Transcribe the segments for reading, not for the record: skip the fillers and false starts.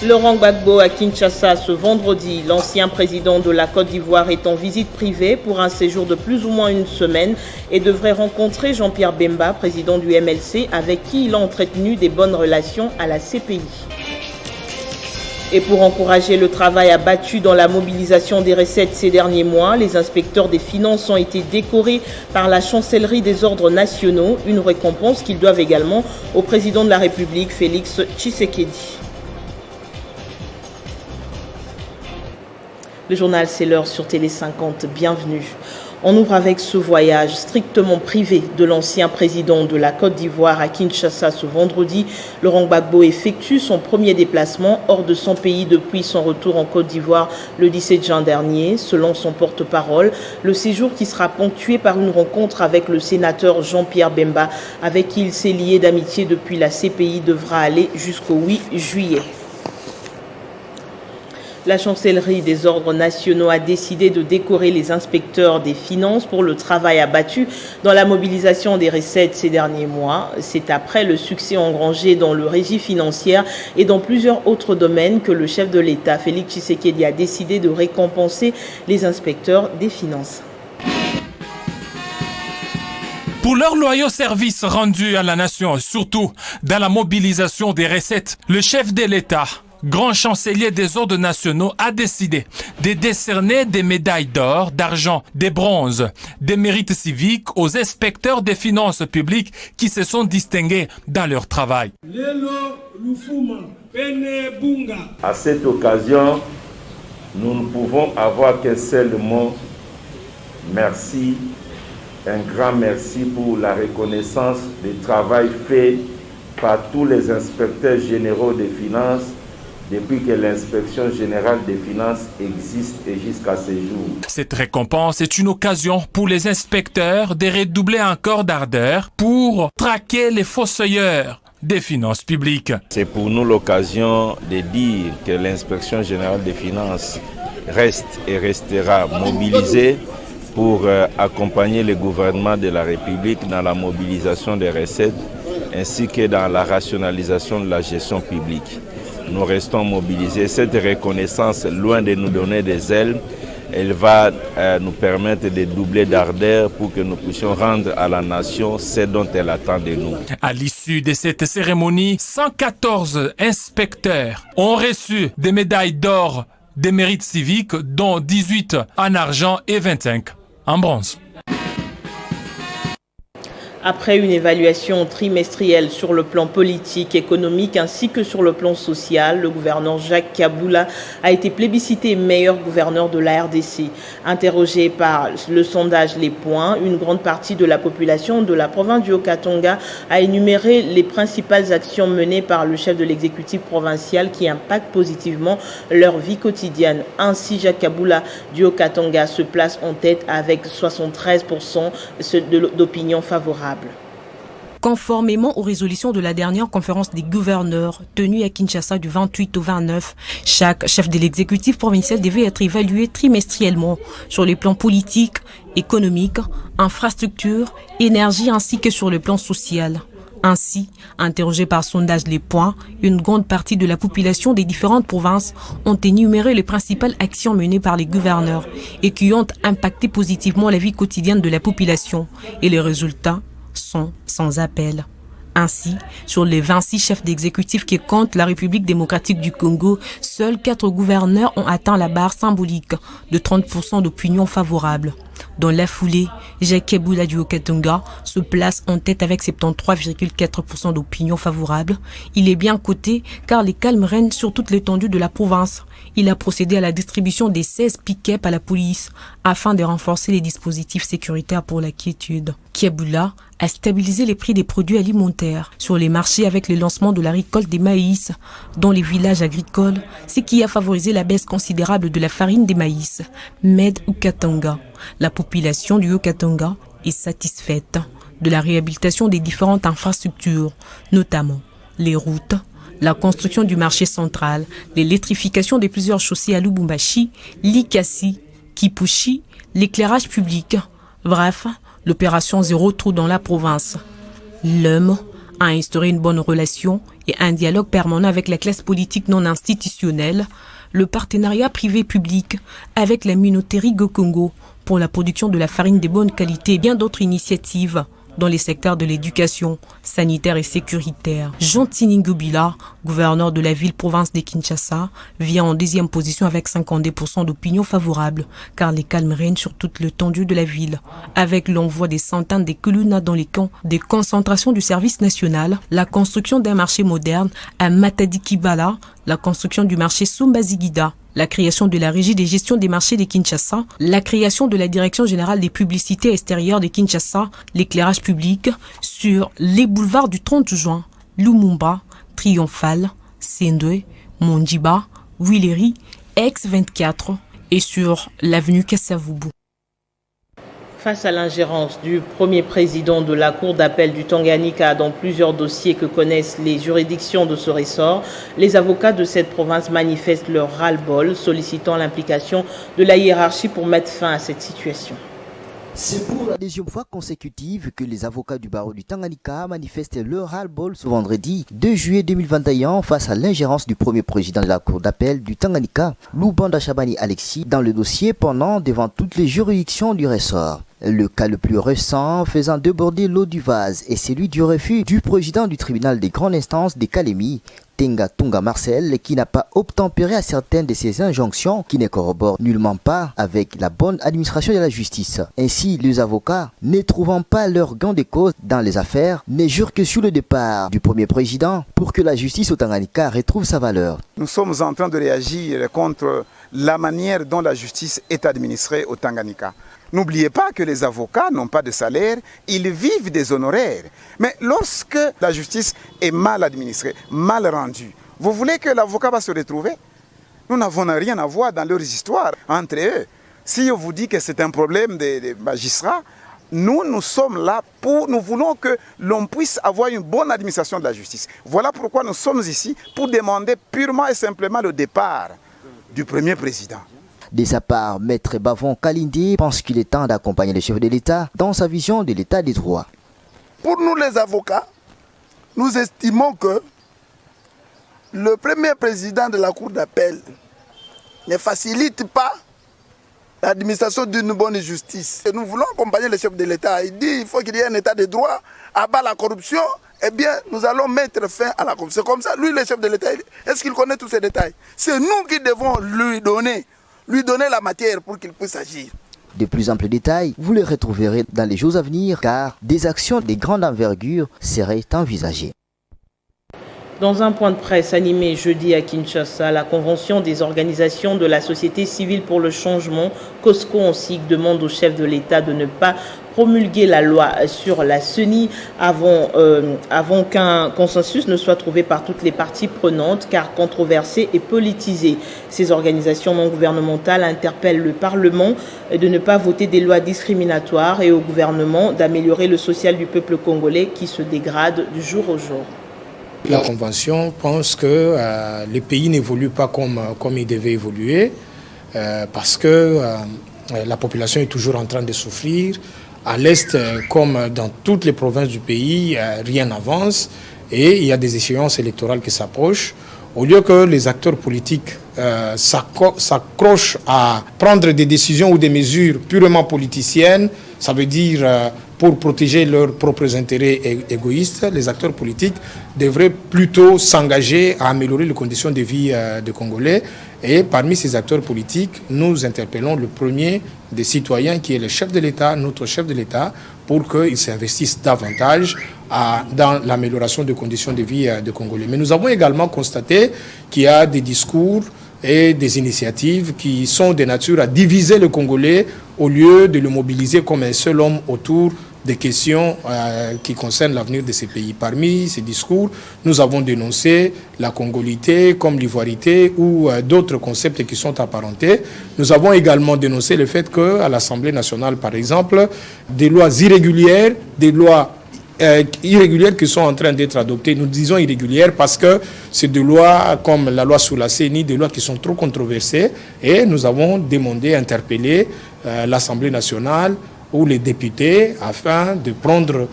Laurent Gbagbo à Kinshasa ce vendredi. L'ancien président de la Côte d'Ivoire est en visite privée pour un séjour de plus ou moins une semaine et devrait rencontrer Jean-Pierre Bemba, président du MLC, avec qui il a entretenu des bonnes relations à la CPI. Et pour encourager le travail abattu dans la mobilisation des recettes ces derniers mois, les inspecteurs des finances ont été décorés par la chancellerie des ordres nationaux, une récompense qu'ils doivent également au président de la République, Félix Tshisekedi. Le journal C'est l'heure sur Télé 50, bienvenue. On ouvre avec ce voyage strictement privé de l'ancien président de la Côte d'Ivoire à Kinshasa ce vendredi. Laurent Gbagbo effectue son premier déplacement hors de son pays depuis son retour en Côte d'Ivoire le 17 juin dernier. Selon son porte-parole, le séjour qui sera ponctué par une rencontre avec le sénateur Jean-Pierre Bemba, avec qui il s'est lié d'amitié depuis la CPI, devra aller jusqu'au 8 juillet. La chancellerie des ordres nationaux a décidé de décorer les inspecteurs des finances pour le travail abattu dans la mobilisation des recettes ces derniers mois. C'est après le succès engrangé dans le régie financière et dans plusieurs autres domaines que le chef de l'État, Félix Tshisekedi, a décidé de récompenser les inspecteurs des finances. Pour leur loyaux services rendus à la nation, surtout dans la mobilisation des recettes, le chef de l'État, grand chancelier des ordres nationaux, a décidé de décerner des médailles d'or, d'argent, de bronze, des mérites civiques aux inspecteurs des finances publiques qui se sont distingués dans leur travail. À cette occasion, nous ne pouvons avoir qu'un seul mot. Merci, un grand merci pour la reconnaissance du travail fait par tous les inspecteurs généraux des finances depuis que l'inspection générale des finances existe et jusqu'à ce jour. Cette récompense est une occasion pour les inspecteurs de redoubler encore d'ardeur pour traquer les fossoyeurs des finances publiques. C'est pour nous l'occasion de dire que l'inspection générale des finances reste et restera mobilisée pour accompagner le gouvernement de la République dans la mobilisation des recettes ainsi que dans la rationalisation de la gestion publique. Nous restons mobilisés. Cette reconnaissance, loin de nous donner des ailes, elle va nous permettre de doubler d'ardeur pour que nous puissions rendre à la nation ce dont elle attend de nous. À l'issue de cette cérémonie, 114 inspecteurs ont reçu des médailles d'or des mérites civiques, dont 18 en argent et 25 en bronze. Après une évaluation trimestrielle sur le plan politique, économique ainsi que sur le plan social, le gouverneur Jacques Kaboula a été plébiscité meilleur gouverneur de la RDC. Interrogé par le sondage Les Points, une grande partie de la population de la province du Haut-Katanga a énuméré les principales actions menées par le chef de l'exécutif provincial qui impactent positivement leur vie quotidienne. Ainsi, Jacques Kaboula du Haut-Katanga se place en tête avec 73% d'opinion favorable. Conformément aux résolutions de la dernière conférence des gouverneurs tenue à Kinshasa du 28 au 29, chaque chef de l'exécutif provincial devait être évalué trimestriellement sur les plans politiques, économiques, infrastructures, énergie ainsi que sur le plan social. Ainsi, interrogé par sondage Les Points, une grande partie de la population des différentes provinces ont énuméré les principales actions menées par les gouverneurs et qui ont impacté positivement la vie quotidienne de la population. Et les résultats sont sans appel. Ainsi, sur les 26 chefs d'exécutif qui comptent la République démocratique du Congo, seuls 4 gouverneurs ont atteint la barre symbolique de 30% d'opinion favorable. Dans la foulée, Jacques Kaboula du Haut-Katanga se place en tête avec 73,4% d'opinion favorable. Il est bien coté car les calmes règnent sur toute l'étendue de la province. Il a procédé à la distribution des 16 pick-up à la police afin de renforcer les dispositifs sécuritaires pour la quiétude. Kaboula a stabilisé les prix des produits alimentaires sur les marchés avec le lancement de la récolte des maïs dans les villages agricoles, ce qui a favorisé la baisse considérable de la farine des maïs. Med ou Katanga. La population du Haut-Katanga est satisfaite de la réhabilitation des différentes infrastructures, notamment les routes, la construction du marché central, l'électrification de plusieurs chaussées à Lubumbashi, Likasi, Kipushi, l'éclairage public. Bref, l'opération Zéro Trou dans la province. L'homme à instaurer une bonne relation et un dialogue permanent avec la classe politique non institutionnelle, le partenariat privé-public avec la minoterie Go-Congo pour la production de la farine de bonne qualité et bien d'autres initiatives dans les secteurs de l'éducation, sanitaire et sécuritaire. Jean Tiningobila, gouverneur de la ville-province de Kinshasa, vient en deuxième position avec 52% d'opinion favorable, car les calmes règnent sur toute l'étendue de la ville. Avec l'envoi des centaines de Kuluna dans les camps de concentration du service national, la construction d'un marché moderne à Matadi-Kibala, la construction du marché Sumbazigida, la création de la régie de gestion des marchés de Kinshasa, la création de la direction générale des publicités extérieures de Kinshasa, l'éclairage public sur les boulevards du 30 juin, Lumumba, Triomphal, Sendwe, Mondiba, Willery, X24 et sur l'avenue Kassavubu. Face à l'ingérence du premier président de la Cour d'appel du Tanganyika dans plusieurs dossiers que connaissent les juridictions de ce ressort, les avocats de cette province manifestent leur ras-le-bol, sollicitant l'implication de la hiérarchie pour mettre fin à cette situation. C'est pour la deuxième fois consécutive que les avocats du barreau du Tanganyika manifestent leur ras-le-bol ce vendredi 2 juillet 2021 face à l'ingérence du premier président de la Cour d'appel du Tanganyika, Lubanda Shabani Alexis, dans le dossier pendant devant toutes les juridictions du ressort. Le cas le plus récent faisant déborder l'eau du vase est celui du refus du président du tribunal des grandes instances de Kalemi, Tenga Tunga Marcel, qui n'a pas obtempéré à certaines de ces injonctions qui ne corroborent nullement pas avec la bonne administration de la justice. Ainsi, les avocats, ne trouvant pas leur gain de cause dans les affaires, ne jurent que sur le départ du premier président pour que la justice au Tanganyika retrouve sa valeur. Nous sommes en train de réagir contre la manière dont la justice est administrée au Tanganyika. N'oubliez pas que les avocats n'ont pas de salaire, ils vivent des honoraires. Mais lorsque la justice est mal administrée, mal rendue, vous voulez que l'avocat va se retrouver? Nous n'avons rien à voir dans leurs histoires entre eux. Si on vous dit que c'est un problème des magistrats, nous sommes là nous voulons que l'on puisse avoir une bonne administration de la justice. Voilà pourquoi nous sommes ici, pour demander purement et simplement le départ du premier président. De sa part, Maître Bavon Kalindi pense qu'il est temps d'accompagner le chef de l'État dans sa vision de l'État des droits. Pour nous les avocats, nous estimons que le premier président de la Cour d'appel ne facilite pas l'administration d'une bonne justice. Et nous voulons accompagner le chef de l'État. Il dit qu'il faut qu'il y ait un État de droit, abat la corruption. Eh bien, nous allons mettre fin à la corruption. C'est comme ça, lui, le chef de l'État, est-ce qu'il connaît tous ces détails? C'est nous qui devons lui donner la matière pour qu'il puisse agir. De plus amples détails, vous les retrouverez dans les jours à venir car des actions de grande envergure seraient envisagées. Dans un point de presse animé jeudi à Kinshasa, la Convention des organisations de la société civile pour le changement, COSCO en sigle, demande au chef de l'État de ne pas promulguer la loi sur la CENI avant qu'un consensus ne soit trouvé par toutes les parties prenantes, car controversée et politisée. Ces organisations non gouvernementales interpellent le Parlement de ne pas voter des lois discriminatoires et au gouvernement d'améliorer le social du peuple congolais qui se dégrade du jour au jour. La Convention pense que les pays n'évoluent pas comme ils devaient évoluer parce que la population est toujours en train de souffrir. À l'Est, comme dans toutes les provinces du pays, rien n'avance et il y a des échéances électorales qui s'approchent. Au lieu que les acteurs politiques s'accrochent à prendre des décisions ou des mesures purement politiciennes, ça veut dire pour protéger leurs propres intérêts égoïstes, les acteurs politiques devraient plutôt s'engager à améliorer les conditions de vie des Congolais. Et parmi ces acteurs politiques, nous interpellons le premier des citoyens qui est le chef de l'État, notre chef de l'État, pour qu'ils s'investissent davantage dans l'amélioration des conditions de vie des Congolais. Mais nous avons également constaté qu'il y a des discours et des initiatives qui sont de nature à diviser le Congolais au lieu de le mobiliser comme un seul homme autour des questions qui concernent l'avenir de ces pays. Parmi ces discours, nous avons dénoncé la congolité comme l'ivoirité ou d'autres concepts qui sont apparentés. Nous avons également dénoncé le fait qu'à l'Assemblée nationale, par exemple, des lois irrégulières, qui sont en train d'être adoptées. Nous disons irrégulières parce que c'est des lois comme la loi sur la CENI, des lois qui sont trop controversées et nous avons demandé, interpellé l'Assemblée nationale ou les députés afin de prendre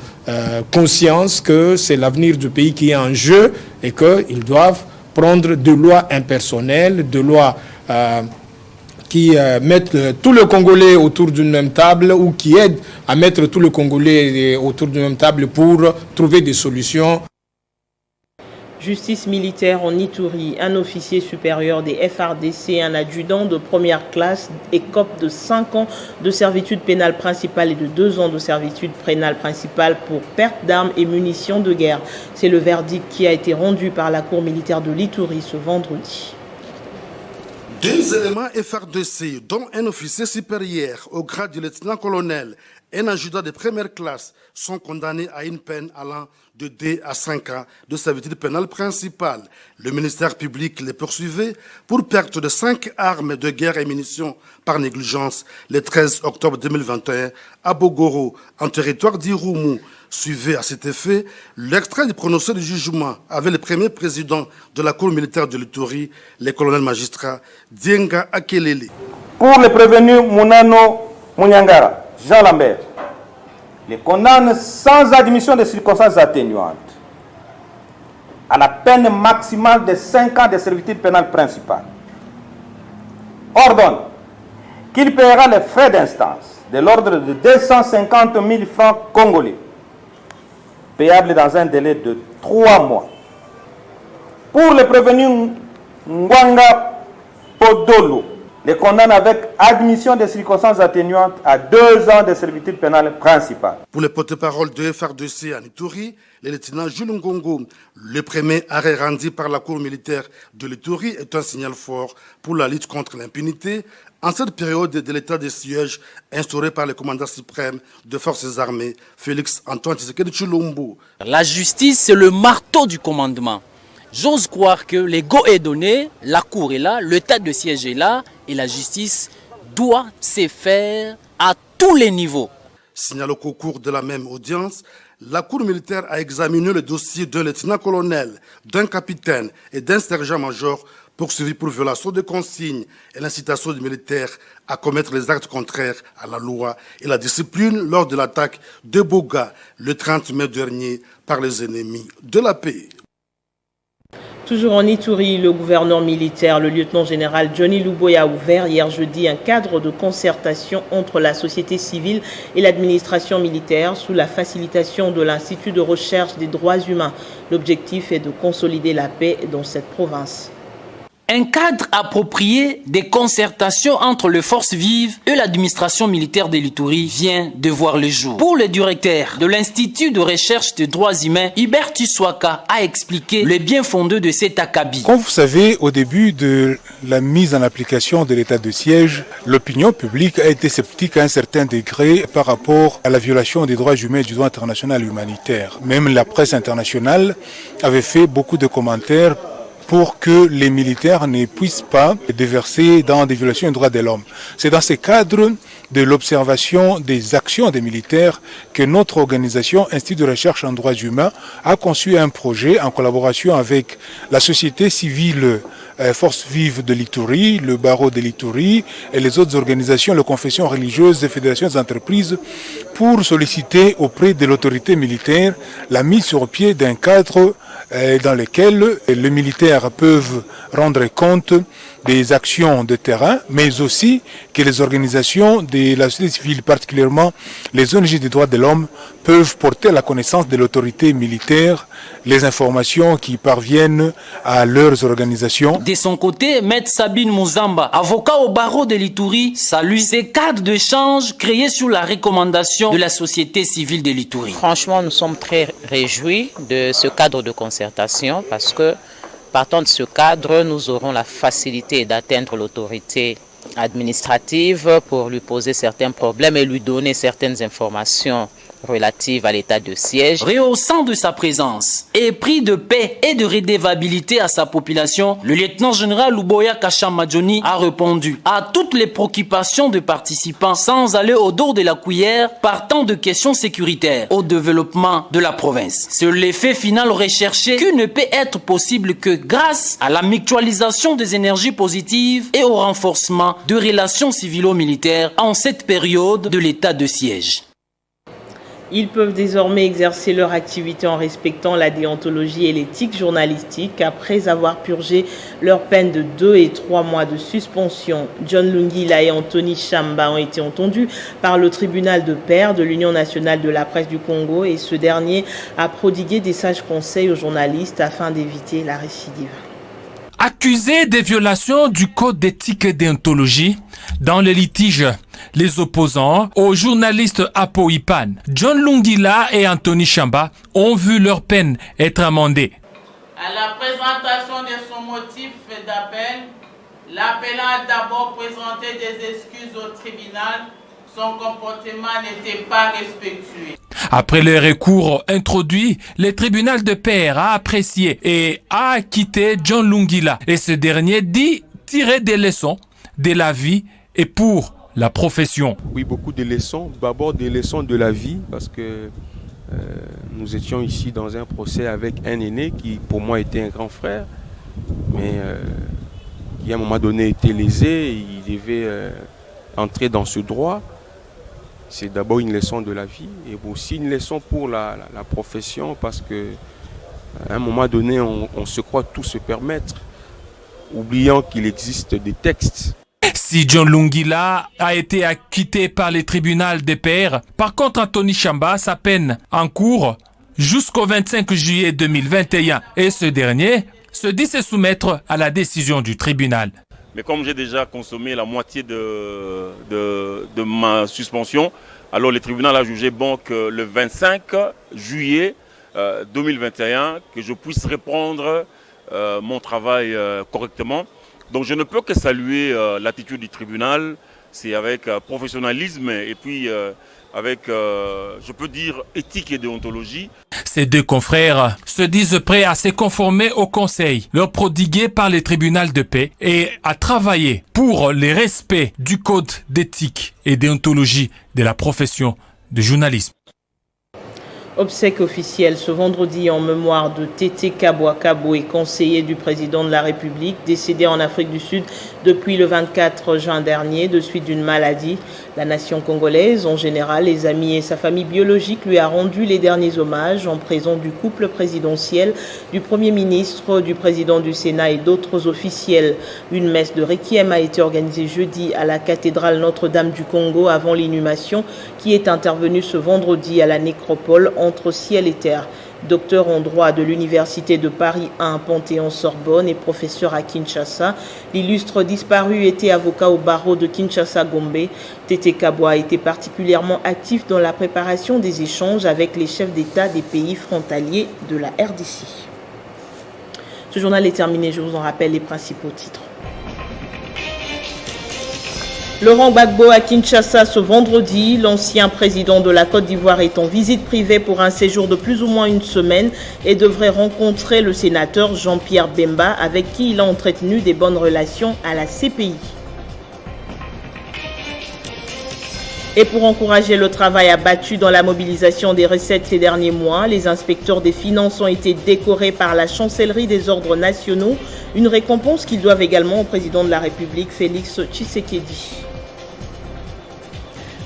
conscience que c'est l'avenir du pays qui est en jeu et qu'ils doivent prendre des lois impersonnelles, des lois qui mettent tout le Congolais autour d'une même table ou qui aident à mettre tout le Congolais autour d'une même table pour trouver des solutions. Justice militaire en Ituri, un officier supérieur des FARDC, un adjudant de première classe écope de 5 ans de servitude pénale principale et de 2 ans de servitude pénale principale pour perte d'armes et munitions de guerre. C'est le verdict qui a été rendu par la Cour militaire de l'Ituri ce vendredi. 2 éléments FARDC, dont un officier supérieur au grade de lieutenant-colonel et un adjudant de première classe, sont condamnés à une peine allant de 2 à 5 ans de servitude pénale principale. Le ministère public les poursuivait pour perte de 5 armes de guerre et munitions par négligence le 13 octobre 2021 à Bogoro, en territoire d'Irumu. Suivait à cet effet l'extrait du prononcé du jugement avec le premier président de la Cour militaire de l'Ituri, le colonel magistrat Dienga Akelele. Pour le prévenu Munano Munyangara, Jean Lambert, les condamne sans admission de circonstances atténuantes à la peine maximale de 5 ans de servitude pénale principale. Ordonne qu'il paiera les frais d'instance de l'ordre de 250 000 francs congolais, payable dans un délai de 3 mois. Pour le prévenu Ngwanga Podolo, les condamne avec admission des circonstances atténuantes à 2 ans de servitude pénale principale. Pour le porte-parole de FARDC à Ituri, le lieutenant Jules Ngongo, le premier arrêt rendu par la Cour militaire de l'Ituri est un signal fort pour la lutte contre l'impunité en cette période de l'état de siège instauré par le commandant suprême des forces armées, Félix Antoine Tshisekedi Tshilombo. La justice, c'est le marteau du commandement. J'ose croire que l'ego est donné, la cour est là, l'état de siège est là et la justice doit se faire à tous les niveaux. Signalé qu'au cours de la même audience, la Cour militaire a examiné le dossier d'un lieutenant-colonel, d'un capitaine et d'un sergent-major poursuivis pour violation de consignes et l'incitation des militaires à commettre les actes contraires à la loi et la discipline lors de l'attaque de Boga le 30 mai dernier par les ennemis de la paix. Toujours en Ituri, le gouverneur militaire, le lieutenant-général Johnny Luboya, a ouvert hier jeudi un cadre de concertation entre la société civile et l'administration militaire sous la facilitation de l'Institut de recherche des droits humains. L'objectif est de consolider la paix dans cette province. Un cadre approprié des concertations entre les forces vives et l'administration militaire de l'Ituri vient de voir le jour. Pour le directeur de l'Institut de recherche des droits humains, Hubert Tiswaka a expliqué le bien fondé de cet acabit. Comme vous savez, au début de la mise en application de l'état de siège, l'opinion publique a été sceptique à un certain degré par rapport à la violation des droits humains et du droit international humanitaire. Même la presse internationale avait fait beaucoup de commentaires pour que les militaires ne puissent pas déverser dans des violations des droits de l'homme. C'est dans ce cadre de l'observation des actions des militaires que notre organisation, Institut de recherche en droits humains, a conçu un projet en collaboration avec la société civile Forces vives de l'Ituri, le barreau de l'Ituri et les autres organisations, les confessions religieuses et fédérations d'entreprises pour solliciter auprès de l'autorité militaire la mise sur pied d'un cadre dans lequel les militaires peuvent rendre compte des actions de terrain, mais aussi que les organisations de la société civile, particulièrement les ONG des droits de l'homme, peuvent porter à la connaissance de l'autorité militaire les informations qui parviennent à leurs organisations. De son côté, Maître Sabine Mouzamba, avocat au barreau de l'Ituri, salue ces cadres d'échange créés sous la recommandation de la société civile de l'Ituri. Franchement, nous sommes très réjouis de ce cadre de concertation parce que partant de ce cadre, nous aurons la facilité d'atteindre l'autorité administrative pour lui poser certains problèmes et lui donner certaines informations relative à l'état de siège. Rehaussant de sa présence et pris de paix et de redevabilité à sa population, le lieutenant-général Luboya Kashamadjoni a répondu à toutes les préoccupations des participants sans aller au dos de la cuillère, partant de questions sécuritaires au développement de la province. Sur l'effet final recherché qui ne peut être possible que grâce à la mutualisation des énergies positives et au renforcement de relations civilo-militaires en cette période de l'état de siège. Ils peuvent désormais exercer leur activité en respectant la déontologie et l'éthique journalistique après avoir purgé leur peine de 2 et 3 mois de suspension. John Lungila et Anthony Chamba ont été entendus par le tribunal de pair de l'Union nationale de la presse du Congo et ce dernier a prodigué des sages conseils aux journalistes afin d'éviter la récidive. Accusés des violations du code d'éthique et déontologie dans les litiges, les opposants au journaliste Apo Ipan, John Lungila et Anthony Chamba ont vu leur peine être amendée. À la présentation de son motif d'appel, l'appelant a d'abord présenté des excuses au tribunal. Son comportement n'était pas respectueux. Après les recours introduits, le tribunal de pair a apprécié et a acquitté John Lungila. Et ce dernier dit tirer des leçons de la vie et pour la profession. Oui, beaucoup de leçons. D'abord des leçons de la vie parce que nous étions ici dans un procès avec un aîné qui pour moi était un grand frère, mais qui à un moment donné était lésé, il devait entrer dans ce droit. C'est d'abord une leçon de la vie et aussi une leçon pour la profession parce qu'à un moment donné, on se croit tout se permettre, oubliant qu'il existe des textes. Si John Lungila a été acquitté par les tribunaux des pairs, par contre Anthony Chamba, sa peine en cours jusqu'au 25 juillet 2021 et ce dernier se dit se soumettre à la décision du tribunal. Mais comme j'ai déjà consommé la moitié de ma suspension, alors le tribunal a jugé bon que le 25 juillet 2021, que je puisse reprendre mon travail correctement. Donc je ne peux que saluer l'attitude du tribunal, c'est avec professionnalisme et puis avec, je peux dire, éthique et déontologie. Ces deux confrères se disent prêts à se conformer au conseil leur prodigué par les tribunaux de paix et à travailler pour le respect du code d'éthique et déontologie de la profession de journalisme. Obsèques officielles ce vendredi en mémoire de Tété Kabwa Kabwe, conseiller du président de la République, décédé en Afrique du Sud depuis le 24 juin dernier de suite d'une maladie. La nation congolaise, en général, les amis et sa famille biologique lui a rendu les derniers hommages en présence du couple présidentiel, du Premier ministre, du président du Sénat et d'autres officiels. Une messe de requiem a été organisée jeudi à la cathédrale Notre-Dame du Congo avant l'inhumation qui est intervenue ce vendredi à la nécropole entre ciel et terre. Docteur en droit de l'Université de Paris 1 Panthéon-Sorbonne et professeur à Kinshasa, l'illustre disparu était avocat au barreau de Kinshasa-Gombe. Tété Kabwa a été particulièrement actif dans la préparation des échanges avec les chefs d'État des pays frontaliers de la RDC. Ce journal est terminé, je vous en rappelle les principaux titres. Laurent Gbagbo à Kinshasa ce vendredi. L'ancien président de la Côte d'Ivoire est en visite privée pour un séjour de plus ou moins une semaine et devrait rencontrer le sénateur Jean-Pierre Bemba avec qui il a entretenu des bonnes relations à la CPI. Et pour encourager le travail abattu dans la mobilisation des recettes ces derniers mois, les inspecteurs des finances ont été décorés par la chancellerie des ordres nationaux, une récompense qu'ils doivent également au président de la République, Félix Tshisekedi.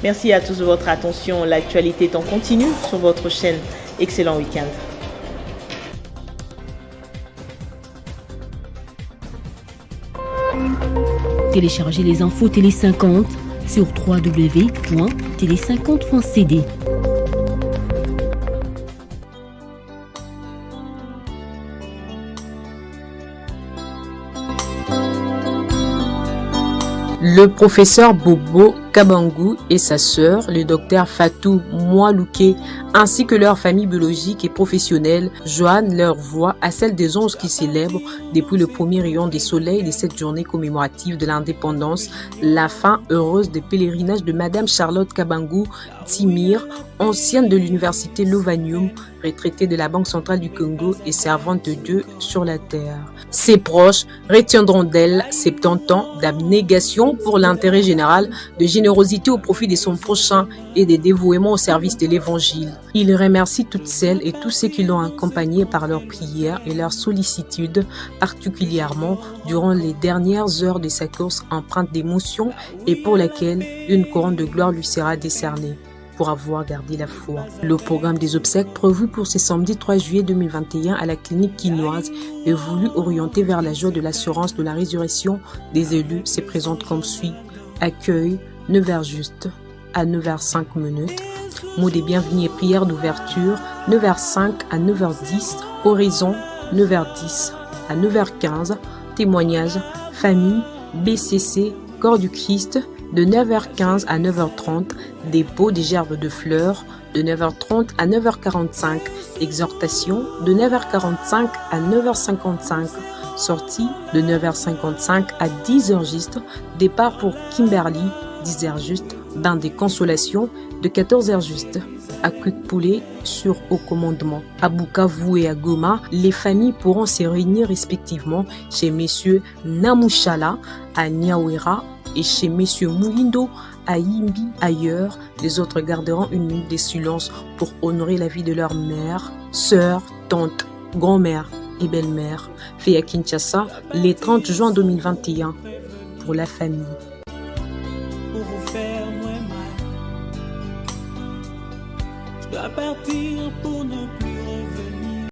Merci à tous de votre attention. L'actualité est en continu sur votre chaîne. Excellent week-end. Téléchargez les infos Télé 50 sur www.tele50.cd. Le professeur Bobo Kabangu et sa sœur, le docteur Fatou Moualouké, ainsi que leur famille biologique et professionnelle, joignent leur voix à celle des 11 qui célèbrent depuis le premier rayon des soleils de cette journée commémorative de l'indépendance, la fin heureuse des pèlerinages de Madame Charlotte Kabangu Timir ancienne de l'université Lovanium, retraitée de la Banque centrale du Congo et servante de Dieu sur la terre. Ses proches retiendront d'elle 70 ans d'abnégation pour l'intérêt général, de générosité au profit de son prochain et de dévouement au service de l'Évangile. Il remercie toutes celles et tous ceux qui l'ont accompagnée par leurs prières et leur sollicitude, particulièrement durant les dernières heures de sa course empreinte d'émotion et pour laquelle une couronne de gloire lui sera décernée pour avoir gardé la foi. Le programme des obsèques prévu pour ce samedi 3 juillet 2021 à la clinique quinoise est voulu orienter vers la joie de l'assurance de la résurrection des élus se présente comme suit. Accueil 9h juste à 9h05 minutes. Mot des bienvenus et prières d'ouverture 9h05 à 9h10. Horizon 9h10 à 9h15. Témoignages famille BCC Corps du Christ de 9h15 à 9h30, dépôt des gerbes de fleurs de 9h30 à 9h45, exhortation de 9h45 à 9h55, sortie de 9h55 à 10h juste, départ pour Kimberley, 10h juste, bain des consolations de 14h juste. À Quick-Poulet sur Haut Commandement. À Bukavu et à Goma, les familles pourront se réunir respectivement chez messieurs Namushala à Nyawera et chez messieurs Moulindo à Yimbi. Ailleurs, les autres garderont une minute de silence pour honorer la vie de leur mère, sœur, tante, grand-mère et belle-mère. Fait à Kinshasa, les 30 juin 2021 pour la famille. Je dois partir pour ne plus